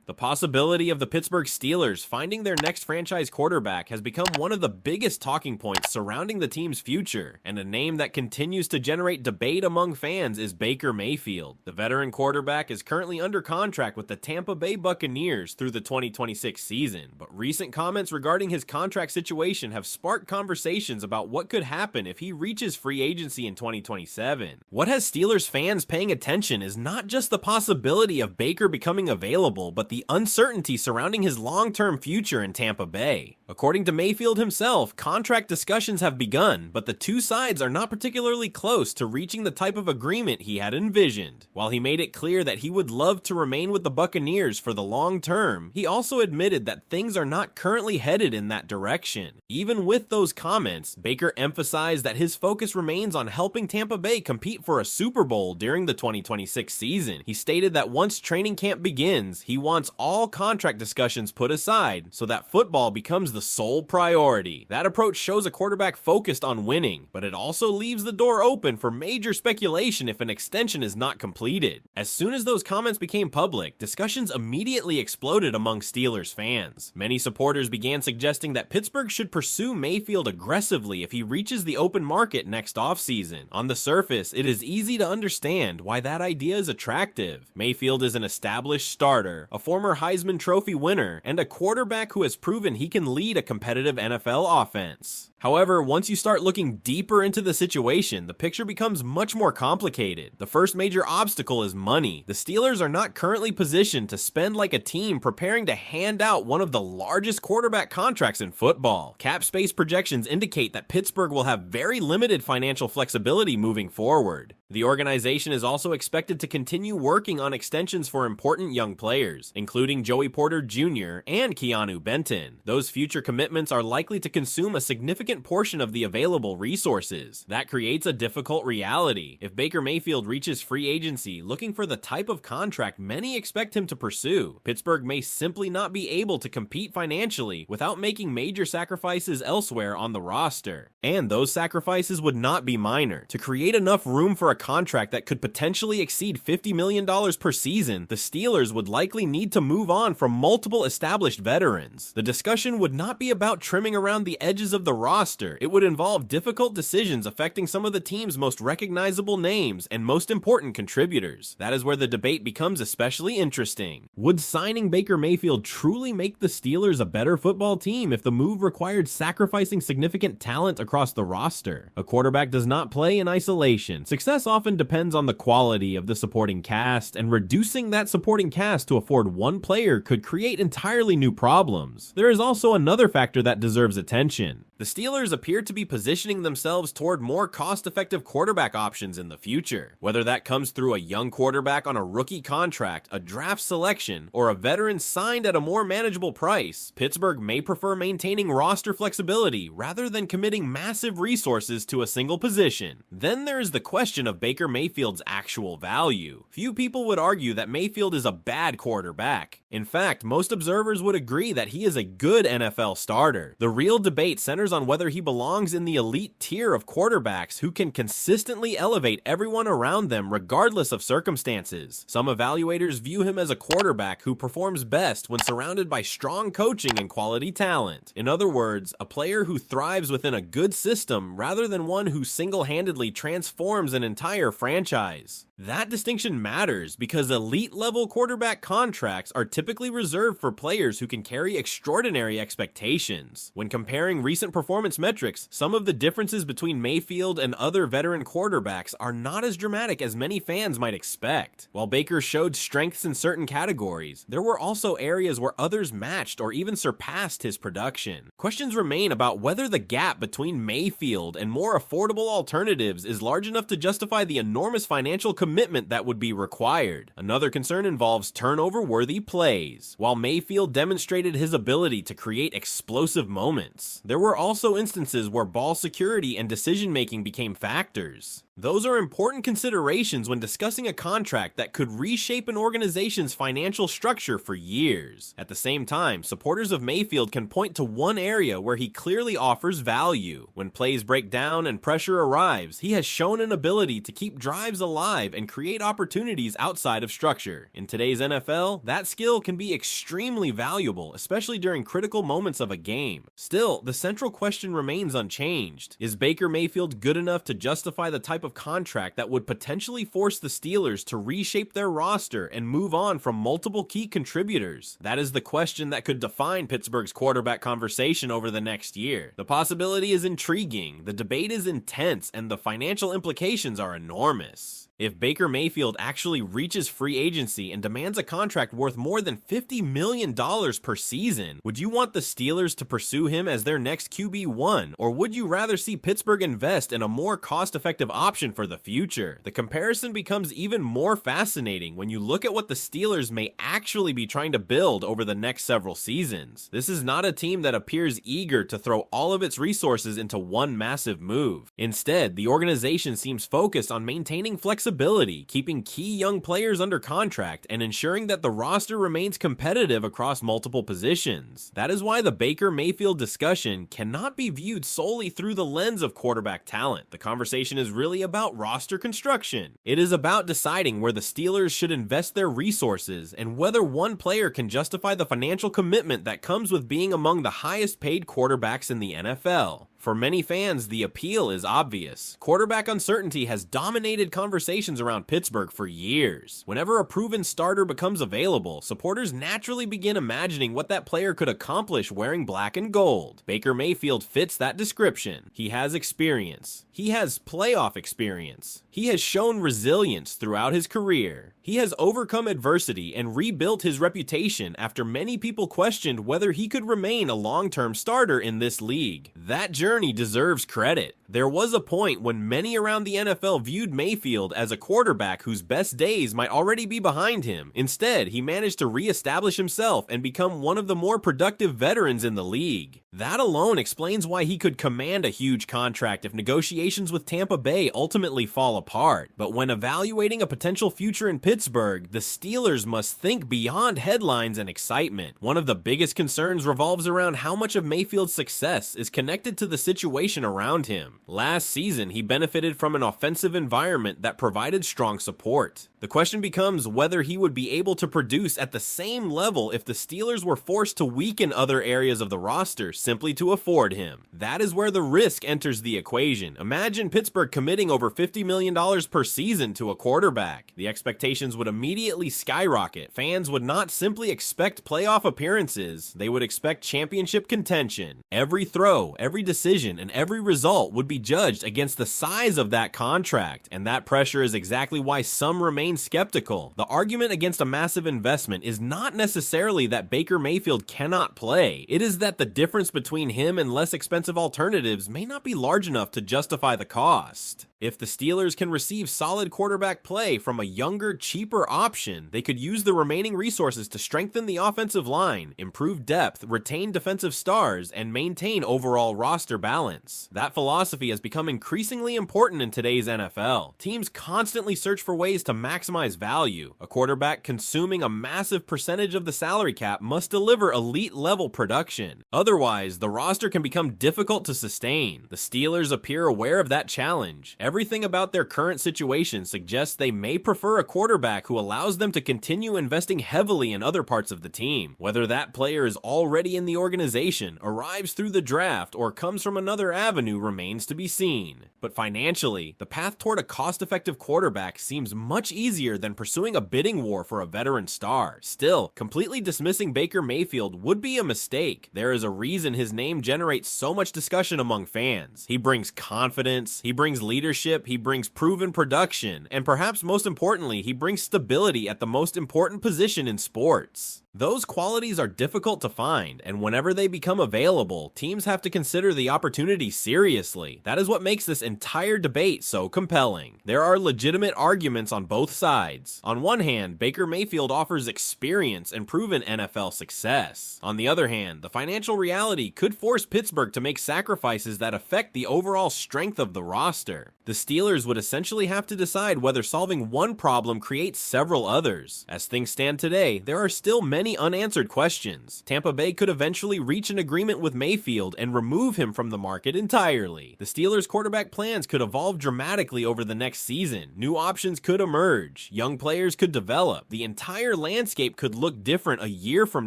The possibility of the Pittsburgh Steelers finding their next franchise quarterback has become one of the biggest talking points surrounding the team's future, and a name that continues to generate debate among fans is Baker Mayfield. The veteran quarterback is currently under contract with the Tampa Bay Buccaneers through the 2026 season, but recent comments regarding his contract situation have sparked conversations about what could happen if he reaches free agency in 2027. What has Steelers fans paying attention is not just the possibility of Baker becoming available, but the uncertainty surrounding his long-term future in Tampa Bay. According to Mayfield himself, contract discussions have begun, but the two sides are not particularly close to reaching the type of agreement he had envisioned. While he made it clear that he would love to remain with the Buccaneers for the long term, he also admitted that things are not currently headed in that direction. Even with those comments, Baker emphasized that his focus remains on helping Tampa Bay compete for a Super Bowl during the 2026 season. He stated that once training camp begins, he wants all contract discussions put aside so that football becomes the sole priority. That approach shows a quarterback focused on winning, but it also leaves the door open for major speculation if an extension is not completed. As soon as those comments became public, discussions immediately exploded among Steelers fans. Many supporters began suggesting that Pittsburgh should pursue Mayfield aggressively if he reaches the open market next offseason. On the surface, it is easy to understand why that idea is attractive. Mayfield is an established starter, a former Heisman Trophy winner, and a quarterback who has proven he can lead a competitive NFL offense. However, once you start looking deeper into the situation, the picture becomes much more complicated. The first major obstacle is money. The Steelers are not currently positioned to spend like a team preparing to hand out one of the largest quarterback contracts in football. Cap space projections indicate that Pittsburgh will have very limited financial flexibility moving forward. The organization is also expected to continue working on extensions for important young players, including Joey Porter Jr. and Keanu Benton. Those future commitments are likely to consume a significant portion of the available resources. That creates a difficult reality. If Baker Mayfield reaches free agency looking for the type of contract many expect him to pursue, Pittsburgh may simply not be able to compete financially without making major sacrifices elsewhere on the roster. And those sacrifices would not be minor. To create enough room for a contract that could potentially exceed $50 million per season, the Steelers would likely need to move on from multiple established veterans. The discussion would not be about trimming around the edges of the roster. It would involve difficult decisions affecting some of the team's most recognizable names and most important contributors. That is where the debate becomes especially interesting. Would signing Baker Mayfield truly make the Steelers a better football team if the move required sacrificing significant talent across the roster? A quarterback does not play in isolation. Success often depends on the quality of the supporting cast, and reducing that supporting cast to afford one player could create entirely new problems. There is also another factor that deserves attention. The Steelers appear to be positioning themselves toward more cost-effective quarterback options in the future. Whether that comes through a young quarterback on a rookie contract, a draft selection, or a veteran signed at a more manageable price, Pittsburgh may prefer maintaining roster flexibility rather than committing massive resources to a single position. Then there is the question of Baker Mayfield's actual value. Few people would argue that Mayfield is a bad quarterback. In fact, most observers would agree that he is a good NFL starter. The real debate centers on whether he belongs in the elite tier of quarterbacks who can consistently elevate everyone around them regardless of circumstances. Some evaluators view him as a quarterback who performs best when surrounded by strong coaching and quality talent. In other words, a player who thrives within a good system rather than one who single-handedly transforms an entire franchise. That distinction matters because elite-level quarterback contracts are typically reserved for players who can carry extraordinary expectations. When comparing recent performance metrics, some of the differences between Mayfield and other veteran quarterbacks are not as dramatic as many fans might expect. While Baker showed strengths in certain categories, there were also areas where others matched or even surpassed his production. Questions remain about whether the gap between Mayfield and more affordable alternatives is large enough to justify the enormous financial commitment that would be required. Another concern involves turnover-worthy plays. While Mayfield demonstrated his ability to create explosive moments, there were also instances where ball security and decision-making became factors. Those are important considerations when discussing a contract that could reshape an organization's financial structure for years. At the same time, supporters of Mayfield can point to one area where he clearly offers value. When plays break down and pressure arrives, he has shown an ability to keep drives alive and create opportunities outside of structure. In today's NFL, that skill can be extremely valuable, especially during critical moments of a game. Still, the central question remains unchanged. Is Baker Mayfield good enough to justify the type of contract that would potentially force the Steelers to reshape their roster and move on from multiple key contributors? That is the question that could define Pittsburgh's quarterback conversation over the next year. The possibility is intriguing, the debate is intense, and the financial implications are enormous. If Baker Mayfield actually reaches free agency and demands a contract worth more than $50 million per season, would you want the Steelers to pursue him as their next QB1, or would you rather see Pittsburgh invest in a more cost-effective option for the future? The comparison becomes even more fascinating when you look at what the Steelers may actually be trying to build over the next several seasons. This is not a team that appears eager to throw all of its resources into one massive move. Instead, the organization seems focused on maintaining flexibility, keeping key young players under contract, and ensuring that the roster remains competitive across multiple positions. That is why the Baker Mayfield discussion cannot be viewed solely through the lens of quarterback talent. The conversation is really about roster construction. It is about deciding where the Steelers should invest their resources and whether one player can justify the financial commitment that comes with being among the highest paid quarterbacks in the NFL. For many fans, the appeal is obvious. Quarterback uncertainty has dominated conversations around Pittsburgh for years. Whenever a proven starter becomes available, supporters naturally begin imagining what that player could accomplish wearing black and gold. Baker Mayfield fits that description. He has experience. He has playoff experience. He has shown resilience throughout his career. He has overcome adversity and rebuilt his reputation after many people questioned whether he could remain a long-term starter in this league. That journey deserves credit. There was a point when many around the NFL viewed Mayfield as a quarterback whose best days might already be behind him. Instead, he managed to reestablish himself and become one of the more productive veterans in the league. That alone explains why he could command a huge contract if negotiations with Tampa Bay ultimately fall apart. But when evaluating a potential future in Pittsburgh, the Steelers must think beyond headlines and excitement. One of the biggest concerns revolves around how much of Mayfield's success is connected to the situation around him. Last season, he benefited from an offensive environment that provided strong support. The question becomes whether he would be able to produce at the same level if the Steelers were forced to weaken other areas of the roster simply to afford him. That is where the risk enters the equation. Imagine Pittsburgh committing over $50 million per season to a quarterback. The expectations would immediately skyrocket. Fans would not simply expect playoff appearances, they would expect championship contention. Every throw, every decision, and every result would be judged against the size of that contract, and that pressure is exactly why some remain skeptical. The argument against a massive investment is not necessarily that Baker Mayfield cannot play. It is that the difference between him and less expensive alternatives may not be large enough to justify the cost. If the Steelers can receive solid quarterback play from a younger, cheaper option, they could use the remaining resources to strengthen the offensive line, improve depth, retain defensive stars, and maintain overall roster balance. That philosophy has become increasingly important in today's NFL. Teams constantly search for ways to maximize value. A quarterback consuming a massive percentage of the salary cap must deliver elite-level production. Otherwise, the roster can become difficult to sustain. The Steelers appear aware of that challenge. Everything about their current situation suggests they may prefer a quarterback who allows them to continue investing heavily in other parts of the team. Whether that player is already in the organization, arrives through the draft, or comes from another avenue remains to be seen. But financially, the path toward a cost-effective quarterback seems much easier than pursuing a bidding war for a veteran star. Still, completely dismissing Baker Mayfield would be a mistake. There is a reason his name generates so much discussion among fans. He brings confidence, he brings leadership, he brings proven production, and perhaps most importantly, he brings stability at the most important position in sports. Those qualities are difficult to find, and whenever they become available, teams have to consider the opportunity seriously. That is what makes this entire debate so compelling. There are legitimate arguments on both sides. On one hand, Baker Mayfield offers experience and proven NFL success. On the other hand, the financial reality could force Pittsburgh to make sacrifices that affect the overall strength of the roster. The Steelers would essentially have to decide whether solving one problem creates several others. As things stand today, there are still many unanswered questions. Tampa Bay could eventually reach an agreement with Mayfield and remove him from the market entirely. The Steelers' quarterback plans could evolve dramatically over the next season. New options could emerge. Young players could develop. The entire landscape could look different a year from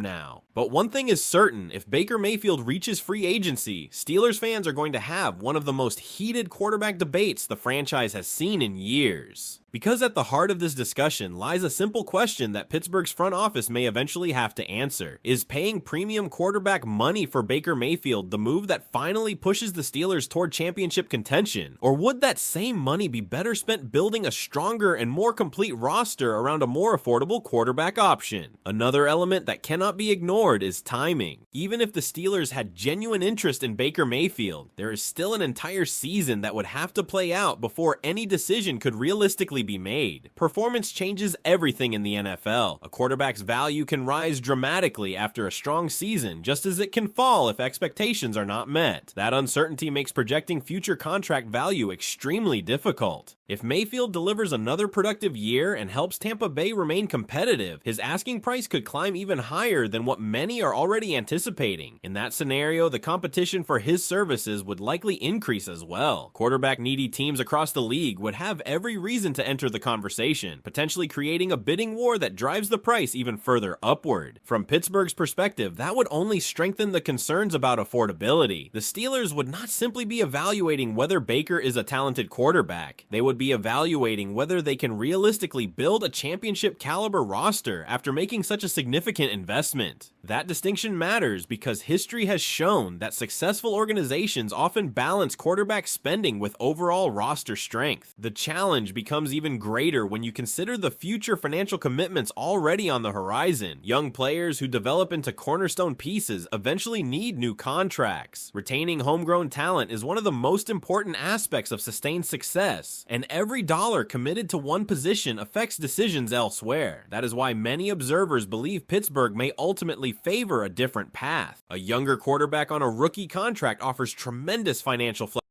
now. But one thing is certain, if Baker Mayfield reaches free agency, Steelers fans are going to have one of the most heated quarterback debates the franchise has seen in years. Because at the heart of this discussion lies a simple question that Pittsburgh's front office may eventually have to answer. Is paying premium quarterback money for Baker Mayfield the move that finally pushes the Steelers toward championship contention? Or would that same money be better spent building a stronger and more complete roster around a more affordable quarterback option? Another element that cannot be ignored is timing. Even if the Steelers had genuine interest in Baker Mayfield, there is still an entire season that would have to play out before any decision could realistically be made. Performance changes everything in the NFL. A quarterback's value can rise dramatically after a strong season, just as it can fall if expectations are not met. That uncertainty makes projecting future contract value extremely difficult. If Mayfield delivers another productive year and helps Tampa Bay remain competitive, his asking price could climb even higher than what many are already anticipating. In that scenario, the competition for his services would likely increase as well. Quarterback-needy teams across the league would have every reason to enter the conversation, potentially creating a bidding war that drives the price even further upward. From Pittsburgh's perspective, that would only strengthen the concerns about affordability. The Steelers would not simply be evaluating whether Baker is a talented quarterback. They would be evaluating whether they can realistically build a championship caliber roster after making such a significant investment. That distinction matters because history has shown that successful organizations often balance quarterback spending with overall roster strength. The challenge becomes even greater when you consider the future financial commitments already on the horizon. Young players who develop into cornerstone pieces eventually need new contracts. Retaining homegrown talent is one of the most important aspects of sustained success, and every dollar committed to one position affects decisions elsewhere. That is why many observers believe Pittsburgh may ultimately favor a different path. A younger quarterback on a rookie contract offers tremendous financial flexibility